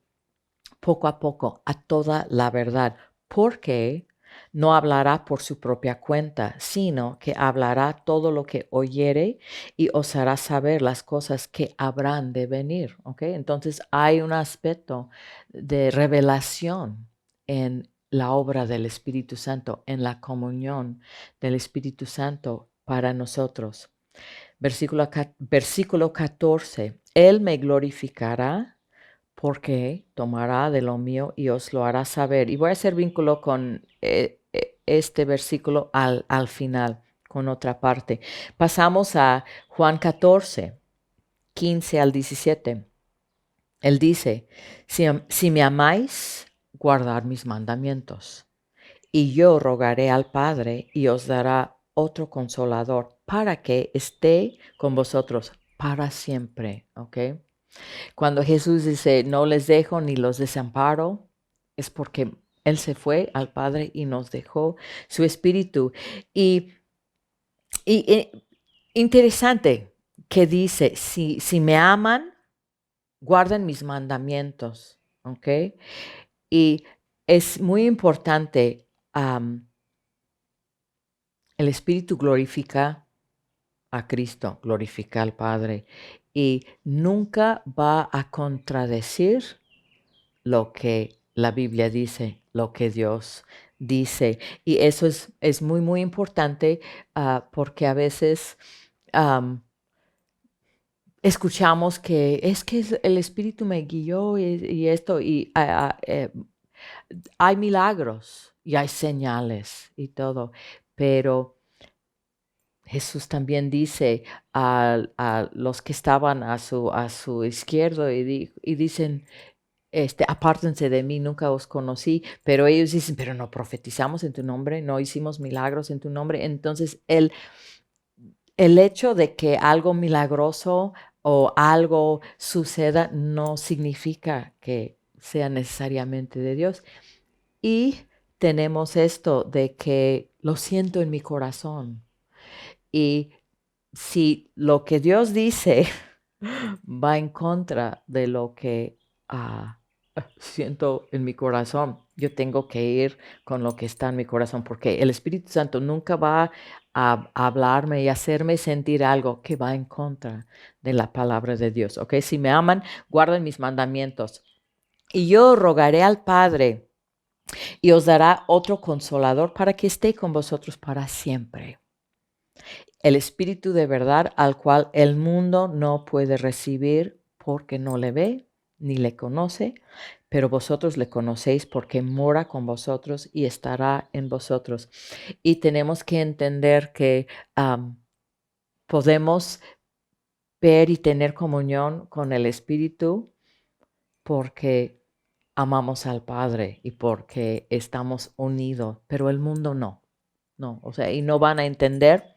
poco a poco a toda la verdad, porque no hablará por su propia cuenta, sino que hablará todo lo que oyere y os hará saber las cosas que habrán de venir. ¿Ok? Entonces hay un aspecto de revelación en la obra del Espíritu Santo, en la comunión del Espíritu Santo para nosotros. Versículo 14. Él me glorificará porque tomará de lo mío y os lo hará saber. Y voy a hacer vínculo con este versículo al final, con otra parte. Pasamos a Juan 14, 15 al 17. Él dice, si me amáis, guardad mis mandamientos. Y yo rogaré al Padre y os dará otro consolador para que esté con vosotros para siempre. ¿Ok? Cuando Jesús dice, no les dejo ni los desamparo, es porque Él se fue al Padre y nos dejó su espíritu. Y, y interesante que dice, si me aman, guarden mis mandamientos, ¿ok? Y es muy importante, el espíritu glorifica a Cristo, glorifica al Padre y nunca va a contradecir lo que la Biblia dice, lo que Dios dice. Y eso es muy, muy importante porque a veces escuchamos que el Espíritu me guió y esto, y hay milagros y hay señales y todo, pero Jesús también dice a los que estaban a su izquierdo y dicen, apártense de mí, nunca os conocí, pero ellos dicen, pero no profetizamos en tu nombre, no hicimos milagros en tu nombre. Entonces, el hecho de que algo milagroso o algo suceda no significa que sea necesariamente de Dios. Y tenemos esto de que lo siento en mi corazón. Y si lo que Dios dice va en contra de lo que siento en mi corazón, yo tengo que ir con lo que está en mi corazón, porque el Espíritu Santo nunca va a hablarme y hacerme sentir algo que va en contra de la palabra de Dios. ¿Ok? Si me aman, guarden mis mandamientos. Y yo rogaré al Padre y os dará otro consolador para que esté con vosotros para siempre. El Espíritu de verdad al cual el mundo no puede recibir porque no le ve ni le conoce, pero vosotros le conocéis porque mora con vosotros y estará en vosotros. Y tenemos que entender que podemos ver y tener comunión con el Espíritu porque amamos al Padre y porque estamos unidos, pero el mundo no, o sea, y no van a entender.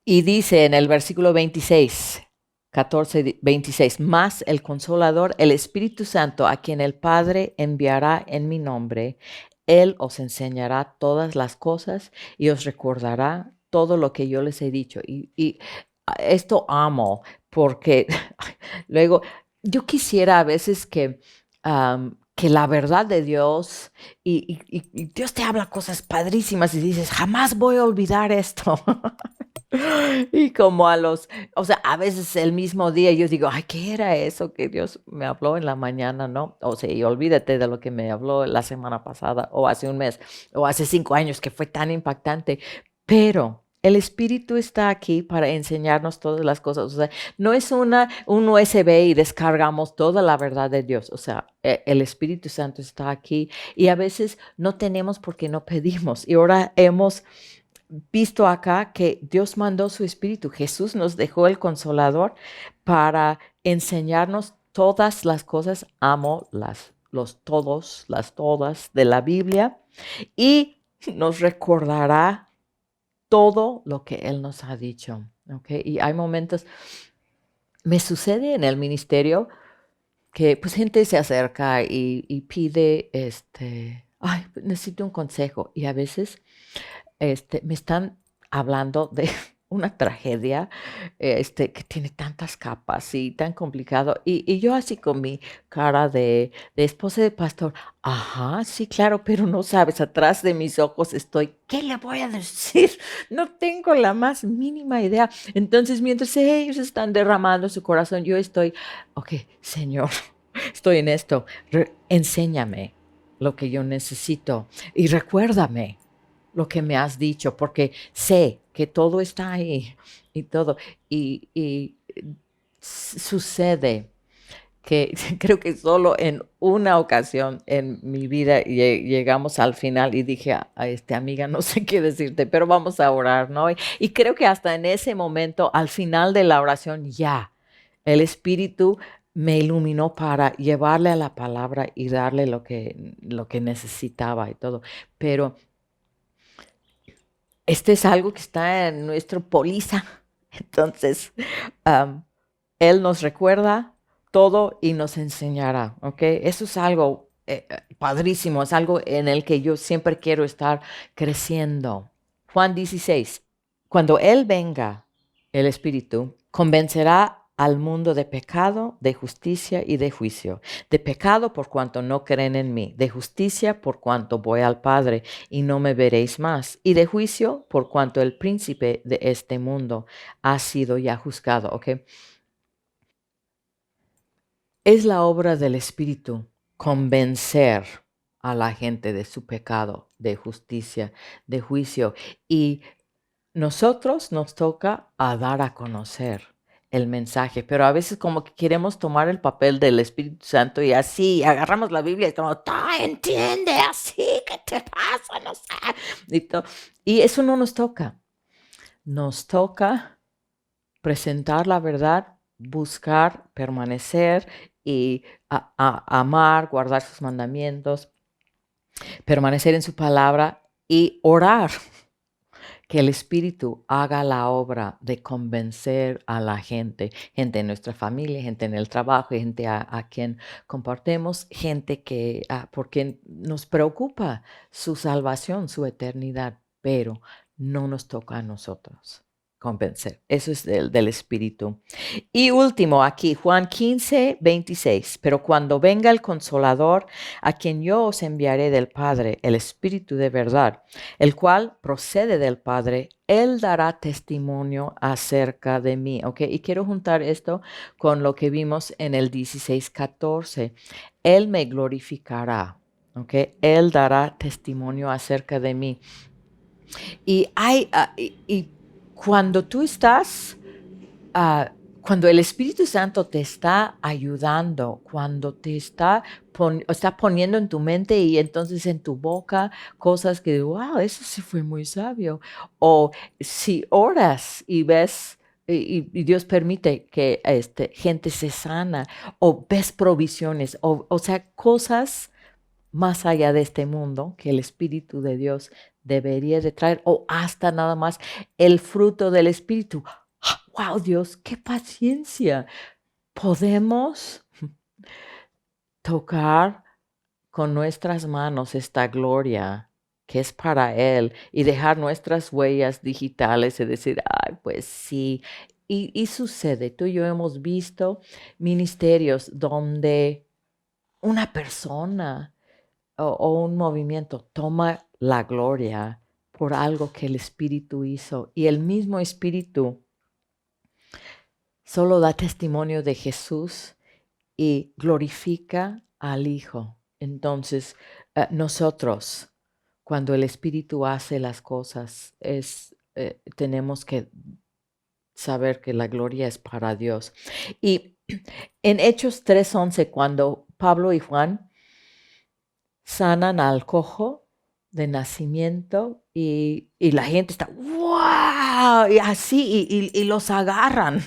Y dice en el versículo 26, 14, 26, más el Consolador, el Espíritu Santo, a quien el Padre enviará en mi nombre, Él os enseñará todas las cosas y os recordará todo lo que yo les he dicho. Y esto amo porque luego yo quisiera a veces que la verdad de Dios y Dios te habla cosas padrísimas y dices, jamás voy a olvidar esto. Y como o sea, a veces el mismo día yo digo, ay, ¿qué era eso que Dios me habló en la mañana, no? O sea, y olvídate de lo que me habló la semana pasada, o hace un mes, o hace 5 años que fue tan impactante. Pero el Espíritu está aquí para enseñarnos todas las cosas. O sea, no es un USB y descargamos toda la verdad de Dios. O sea, el Espíritu Santo está aquí y a veces no tenemos porque no pedimos. Y ahora hemos visto acá que Dios mandó su Espíritu. Jesús nos dejó el Consolador para enseñarnos todas las cosas. Amo los todos, las todas de la Biblia y nos recordará todo lo que Él nos ha dicho. ¿Okay? Y hay momentos, me sucede en el ministerio que pues gente se acerca y pide, ay, necesito un consejo. Y a veces me están hablando de una tragedia que tiene tantas capas y tan complicado. Y yo así con mi cara de esposa de pastor, ajá, sí, claro, pero no sabes, atrás de mis ojos estoy, ¿qué le voy a decir? No tengo la más mínima idea. Entonces, mientras ellos están derramando su corazón, yo estoy, ok, Señor, estoy en esto, enséñame lo que yo necesito y recuérdame lo que me has dicho, porque sé que todo está ahí y todo. Y sucede que creo que solo en una ocasión en mi vida llegamos al final y dije a amiga, no sé qué decirte, pero vamos a orar, ¿no? Y creo que hasta en ese momento, al final de la oración, ya, el Espíritu me iluminó para llevarle a la palabra y darle lo que necesitaba y todo. Pero este es algo que está en nuestro póliza. Entonces, am, Él nos recuerda todo y nos enseñará, ¿ok? Eso es algo padrísimo, es algo en el que yo siempre quiero estar creciendo. Juan 16, cuando Él venga, el Espíritu, convencerá al mundo de pecado, de justicia y de juicio. De pecado por cuanto no creen en mí, de justicia por cuanto voy al Padre y no me veréis más, y de juicio por cuanto el príncipe de este mundo ha sido ya juzgado, ¿ok? Es la obra del Espíritu convencer a la gente de su pecado, de justicia, de juicio. Y nosotros nos toca a dar a conocer el mensaje, pero a veces como que queremos tomar el papel del Espíritu Santo y así agarramos la Biblia y como, tú entiende así, ¿qué te pasa? No sé. Y eso no nos toca. nos toca presentar la verdad, buscar, permanecer y amar, guardar sus mandamientos, permanecer en su palabra y orar. Que el Espíritu haga la obra de convencer a la gente en nuestra familia, gente en el trabajo, gente a quien compartimos, gente que, porque nos preocupa su salvación, su eternidad, pero no nos toca a nosotros convencer. Eso es del Espíritu. Y último aquí, Juan 15, 26. Pero cuando venga el Consolador, a quien yo os enviaré del Padre, el Espíritu de verdad, el cual procede del Padre, Él dará testimonio acerca de mí. ¿Ok? Y quiero juntar esto con lo que vimos en el 16, 14. Él me glorificará. ¿Ok? Él dará testimonio acerca de mí. Y cuando tú estás cuando el Espíritu Santo te está ayudando, cuando te está poniendo en tu mente y entonces en tu boca cosas que, wow, eso sí fue muy sabio. O si oras y ves, y Dios permite que gente se sana, o ves provisiones, o sea, cosas más allá de este mundo que el Espíritu de Dios debería de traer, o hasta nada más el fruto del Espíritu. ¡Wow, Dios, qué paciencia! Podemos tocar con nuestras manos esta gloria que es para Él y dejar nuestras huellas digitales y decir, ay, pues sí. Y sucede, tú y yo hemos visto ministerios donde una persona o un movimiento toma la gloria por algo que el Espíritu hizo y el mismo Espíritu solo da testimonio de Jesús y glorifica al Hijo. Entonces, nosotros, cuando el Espíritu hace las cosas, tenemos que saber que la gloria es para Dios. Y en Hechos 3:11, cuando Pablo y Juan sanan al cojo de nacimiento y la gente está, ¡wow! Y así, y los agarran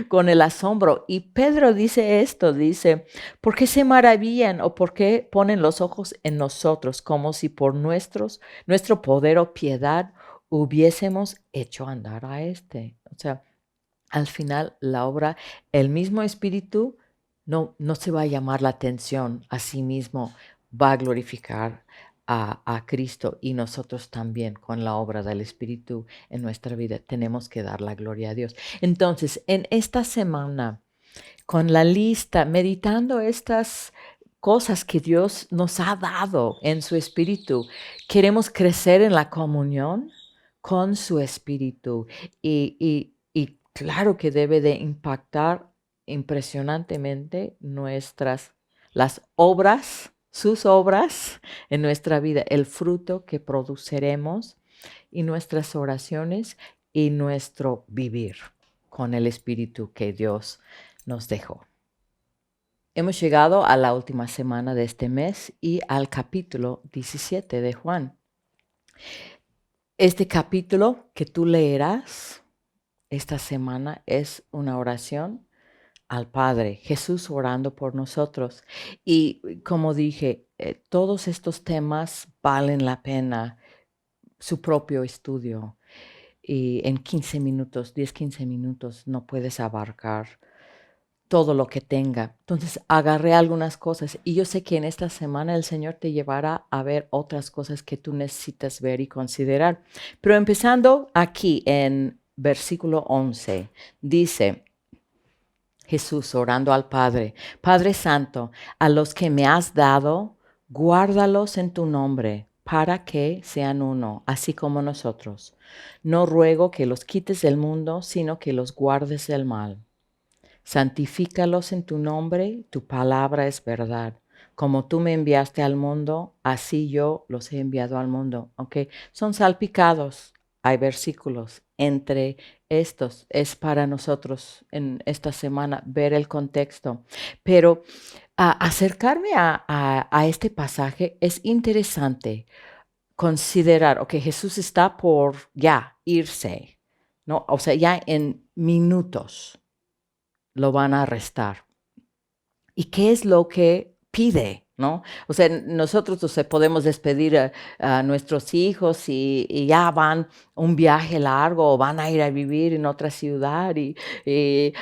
con el asombro. Y Pedro dice esto, dice, ¿por qué se maravillan o por qué ponen los ojos en nosotros como si por nuestro poder o piedad hubiésemos hecho andar a este? O sea, al final la obra, el mismo espíritu no se va a llamar la atención a sí mismo, va a glorificar a Cristo y nosotros también con la obra del Espíritu en nuestra vida tenemos que dar la gloria a Dios. Entonces, en esta semana, con la lista, meditando estas cosas que Dios nos ha dado en su Espíritu, queremos crecer en la comunión con su Espíritu y claro que debe de impactar impresionantemente las obras, sus obras en nuestra vida, el fruto que produceremos y nuestras oraciones y nuestro vivir con el Espíritu que Dios nos dejó. Hemos llegado a la última semana de este mes y al capítulo 17 de Juan. Este capítulo que tú leerás esta semana es una oración al Padre, Jesús orando por nosotros. Y como dije, todos estos temas valen la pena su propio estudio. Y en 15 minutos, 10, 15 minutos no puedes abarcar todo lo que tenga. Entonces agarré algunas cosas y yo sé que en esta semana el Señor te llevará a ver otras cosas que tú necesitas ver y considerar. Pero empezando aquí en versículo 11, dice Jesús orando al Padre, Padre Santo, a los que me has dado, guárdalos en tu nombre, para que sean uno, así como nosotros. No ruego que los quites del mundo, sino que los guardes del mal. Santifícalos en tu nombre, tu palabra es verdad. Como tú me enviaste al mundo, así yo los he enviado al mundo. ¿Ok? Son salpicados. Hay versículos. Entre estos es para nosotros en esta semana ver el contexto. Pero acercarme a este pasaje es interesante considerar, ok, Jesús está por ya irse ¿no? O sea, ya en minutos lo van a arrestar. ¿Y qué es lo que pide? ¿No? O sea, nosotros podemos despedir a nuestros hijos y ya van un viaje largo o van a ir a vivir en otra ciudad ay,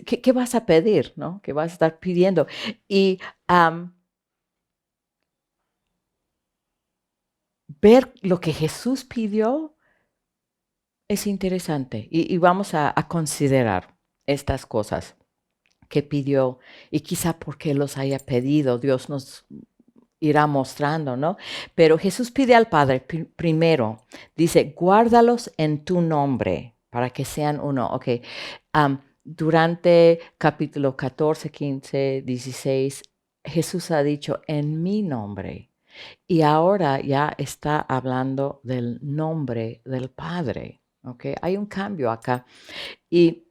¿qué vas a pedir? ¿No? ¿Qué vas a estar pidiendo? Y ver lo que Jesús pidió es interesante y vamos a considerar estas cosas que pidió y quizá porque los haya pedido, Dios nos irá mostrando, ¿no? Pero Jesús pide al Padre primero, dice, guárdalos en tu nombre para que sean uno. Ok, durante capítulo 14, 15, 16, Jesús ha dicho en mi nombre y ahora ya está hablando del nombre del Padre. Ok, hay un cambio acá y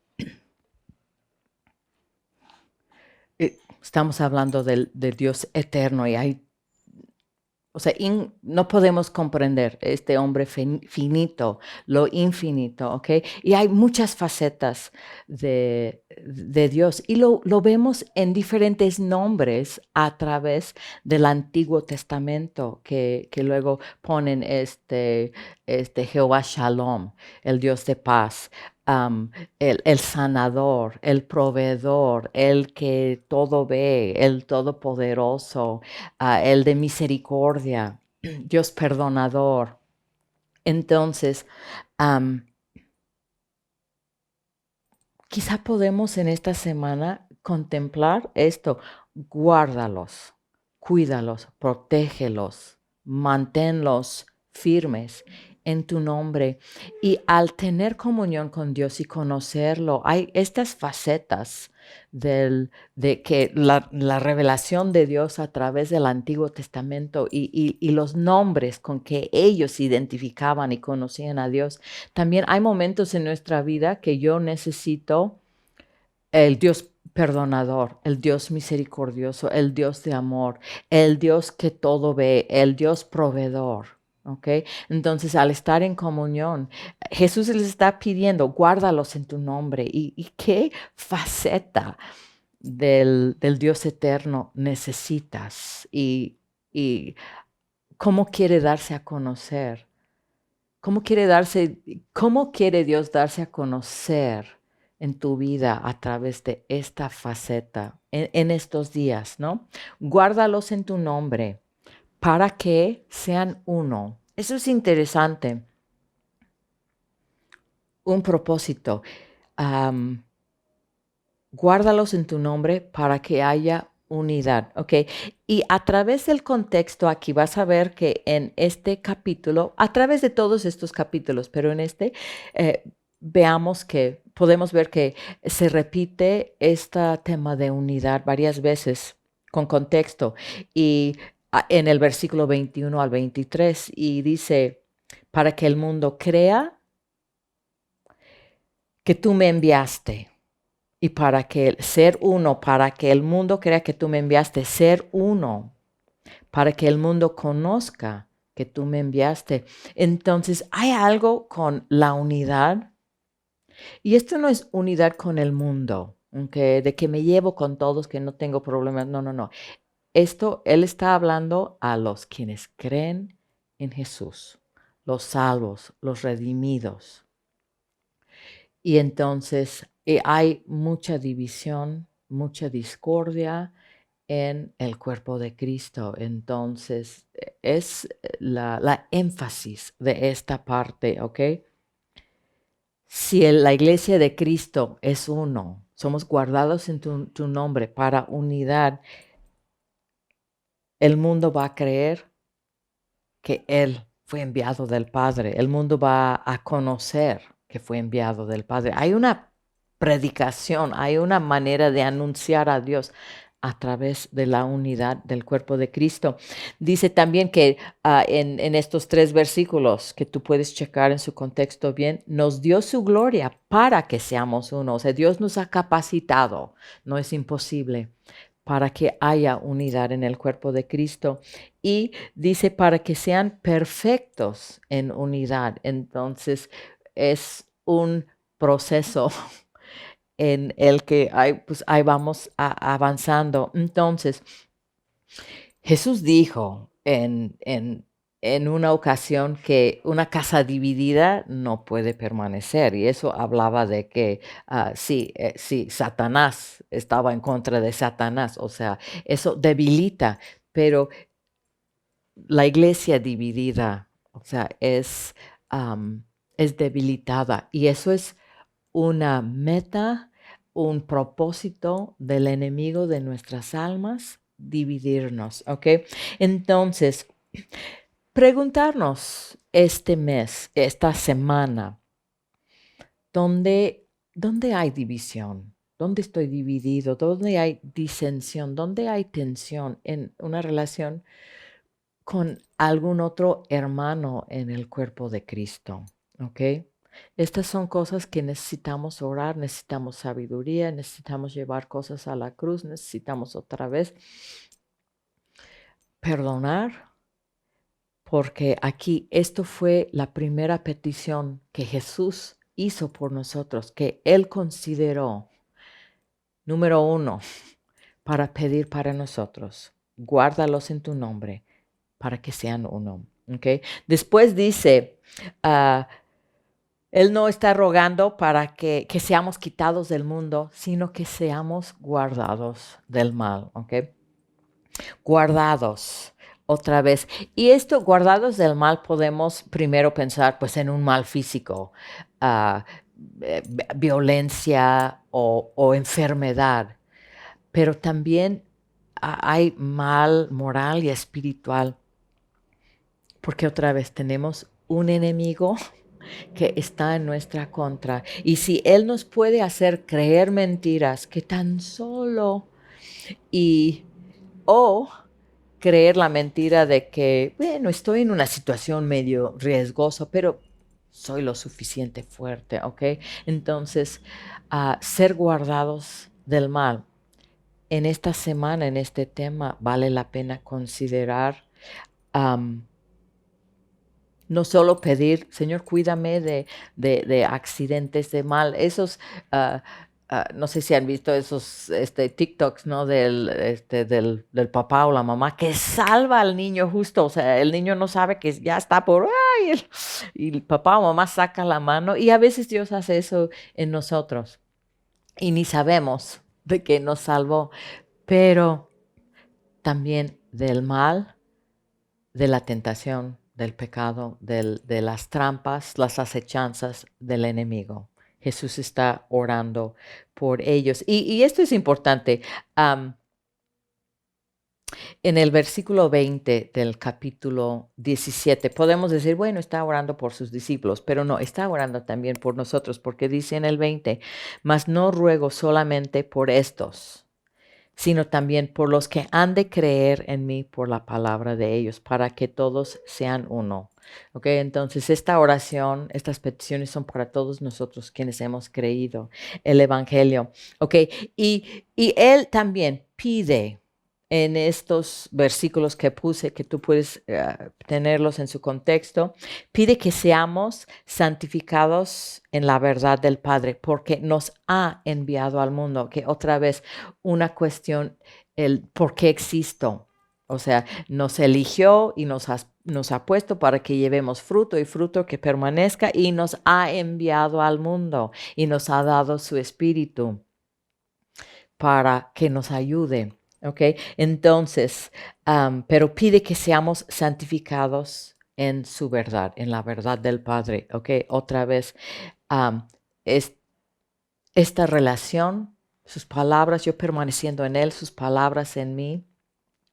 estamos hablando del Dios eterno y hay, o sea, no podemos comprender este hombre finito, lo infinito, ¿ok? Y hay muchas facetas de Dios y lo vemos en diferentes nombres a través del Antiguo Testamento que luego ponen este Jehová Shalom, el Dios de paz, el sanador, el proveedor, el que todo ve, el todopoderoso, el de misericordia, Dios perdonador. Entonces, quizá podemos en esta semana contemplar esto. Guárdalos, cuídalos, protégelos, manténlos firmes en tu nombre. Y al tener comunión con Dios y conocerlo, hay estas facetas de que la revelación de Dios a través del Antiguo Testamento y los nombres con que ellos identificaban y conocían a Dios. También hay momentos en nuestra vida que yo necesito el Dios perdonador, el Dios misericordioso, el Dios de amor, el Dios que todo ve, el Dios proveedor. ¿Ok? Entonces, al estar en comunión, Jesús les está pidiendo, guárdalos en tu nombre. ¿Y qué faceta del Dios eterno necesitas? Y cómo quiere darse a conocer. ¿Cómo quiere Dios darse a conocer en tu vida a través de esta faceta en estos días, ¿no? Guárdalos en tu nombre para que sean uno. Eso es interesante. Un propósito. Guárdalos en tu nombre para que haya unidad, ¿ok? Y a través del contexto aquí vas a ver que en este capítulo, a través de todos estos capítulos, pero en veamos que podemos ver que se repite este tema de unidad varias veces con contexto y en el versículo 21 al 23 y dice, para que el mundo crea que tú me enviaste. Y para que ser uno, para que el mundo crea que tú me enviaste, ser uno, para que el mundo conozca que tú me enviaste. Entonces, hay algo con la unidad. Y esto no es unidad con el mundo, ¿okay? De que me llevo con todos, que no tengo problemas. No, no, no. Esto, él está hablando a los quienes creen en Jesús, los salvos, los redimidos. Y entonces hay mucha división, mucha discordia en el cuerpo de Cristo. Entonces es la énfasis de esta parte, ¿ok? Si la iglesia de Cristo es uno, somos guardados en tu nombre para unidad, el mundo va a creer que Él fue enviado del Padre. El mundo va a conocer que fue enviado del Padre. Hay una predicación, hay una manera de anunciar a Dios a través de la unidad del cuerpo de Cristo. Dice también que en estos 3 versículos que tú puedes checar en su contexto bien, nos dio su gloria para que seamos uno. O sea, Dios nos ha capacitado, no es imposible, para que haya unidad en el cuerpo de Cristo. Y dice para que sean perfectos en unidad. Entonces, es un proceso en el que ahí vamos avanzando. Entonces, Jesús dijo en una ocasión que una casa dividida no puede permanecer, y eso hablaba de que sí, Satanás estaba en contra de Satanás, o sea, eso debilita, pero la iglesia dividida, o sea, es debilitada, y eso es una meta, un propósito del enemigo de nuestras almas, dividirnos, ¿ok? Entonces, preguntarnos este mes, esta semana, ¿dónde hay división? ¿Dónde estoy dividido? ¿Dónde hay disensión? ¿Dónde hay tensión en una relación con algún otro hermano en el cuerpo de Cristo? ¿Ok? Estas son cosas que necesitamos orar, necesitamos sabiduría, necesitamos llevar cosas a la cruz, necesitamos otra vez perdonar, porque aquí esto fue la primera petición que Jesús hizo por nosotros, que Él consideró, número 1, para pedir para nosotros. Guárdalos en tu nombre para que sean uno. ¿Ok? Después dice, Él no está rogando para que seamos quitados del mundo, sino que seamos guardados del mal. ¿Ok? Guardados. Otra vez. Y esto, guardados del mal, podemos primero pensar pues en un mal físico, ah, violencia o enfermedad, pero también hay mal moral y espiritual, porque otra vez tenemos un enemigo que está en nuestra contra. Y si Él nos puede hacer creer mentiras que tan solo o creer la mentira de que, bueno, estoy en una situación medio riesgosa, pero soy lo suficiente fuerte, ¿ok? Entonces, ser guardados del mal. En esta semana, en este tema, vale la pena considerar no solo pedir, Señor, cuídame de accidentes, de mal. Ah, no sé si han visto esos TikToks, ¿no? Del papá o la mamá que salva al niño justo. O sea, el niño no sabe que ya está por ahí. Y el papá o mamá saca la mano. Y a veces Dios hace eso en nosotros. Y ni sabemos de que nos salvó. Pero también del mal, de la tentación, del pecado, de las trampas, las acechanzas del enemigo. Jesús está orando por ellos. Y esto es importante. En el versículo 20 del capítulo 17 podemos decir, bueno, está orando por sus discípulos, pero no, está orando también por nosotros, porque dice en el 20, mas no ruego solamente por estos, sino también por los que han de creer en mí por la palabra de ellos, para que todos sean uno. ¿Ok? Entonces, esta oración, estas peticiones son para todos nosotros quienes hemos creído el Evangelio. ¿Ok? Y Él también pide en estos versículos que puse, que tú puedes tenerlos en su contexto, pide que seamos santificados en la verdad del Padre, porque nos ha enviado al mundo, que otra vez una cuestión, el por qué existo. O sea, nos eligió y nos ha puesto para que llevemos fruto y fruto que permanezca, y nos ha enviado al mundo y nos ha dado su espíritu para que nos ayude. ¿Ok? Entonces, pero pide que seamos santificados en su verdad, en la verdad del Padre. ¿Ok? Otra vez, es esta relación, sus palabras, yo permaneciendo en Él, sus palabras en mí,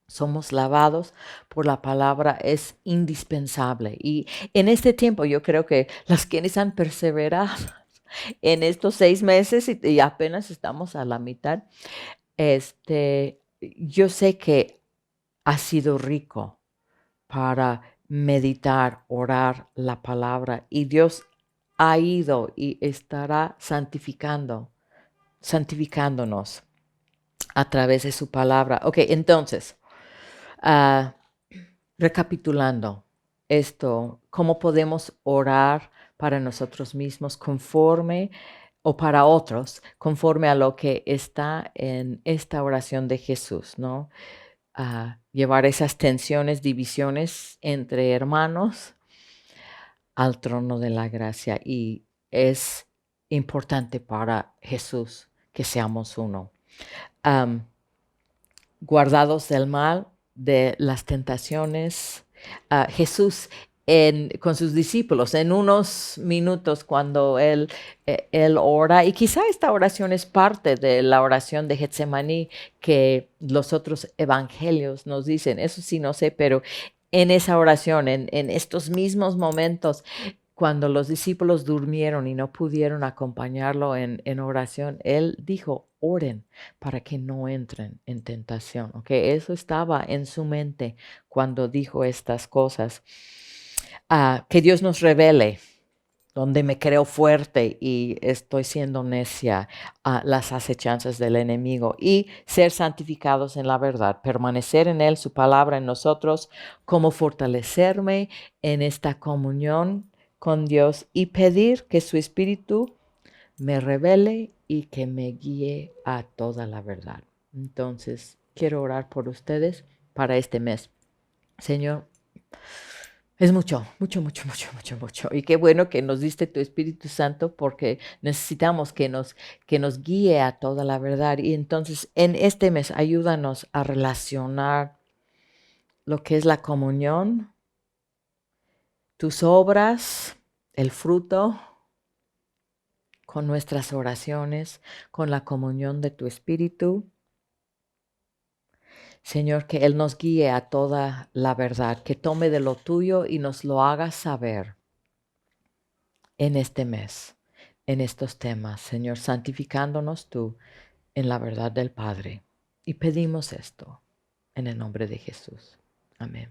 somos lavados por la palabra, es indispensable. Y en este tiempo yo creo que los quienes han perseverado en estos 6 meses y apenas estamos a la mitad, yo sé que ha sido rico para meditar, orar la palabra, y Dios ha ido y estará santificándonos a través de su palabra. Ok, entonces, recapitulando esto, ¿cómo podemos orar para nosotros mismos conforme o para otros, conforme a lo que está en esta oración de Jesús, ¿no? Llevar esas tensiones, divisiones entre hermanos al trono de la gracia. Y es importante para Jesús que seamos uno. Guardados del mal, de las tentaciones. Jesús con sus discípulos en unos minutos cuando él ora, y quizá esta oración es parte de la oración de Getsemaní que los otros evangelios nos dicen, eso sí no sé, pero en esa oración, en estos mismos momentos, cuando los discípulos durmieron y no pudieron acompañarlo en oración, él dijo, oren para que no entren en tentación. Okay, eso estaba en su mente cuando dijo estas cosas. Que Dios nos revele donde me creo fuerte y estoy siendo necia a las acechanzas del enemigo, y ser santificados en la verdad, permanecer en Él, su palabra en nosotros, cómo fortalecerme en esta comunión con Dios y pedir que su Espíritu me revele y que me guíe a toda la verdad. Entonces, quiero orar por ustedes para este mes. Señor, es mucho, mucho, mucho, mucho, mucho, mucho. Y qué bueno que nos diste tu Espíritu Santo, porque necesitamos que nos guíe a toda la verdad. Y entonces, en este mes, ayúdanos a relacionar lo que es la comunión, tus obras, el fruto, con nuestras oraciones, con la comunión de tu Espíritu. Señor, que Él nos guíe a toda la verdad, que tome de lo tuyo y nos lo haga saber en este mes, en estos temas, Señor, santificándonos tú en la verdad del Padre. Y pedimos esto en el nombre de Jesús. Amén.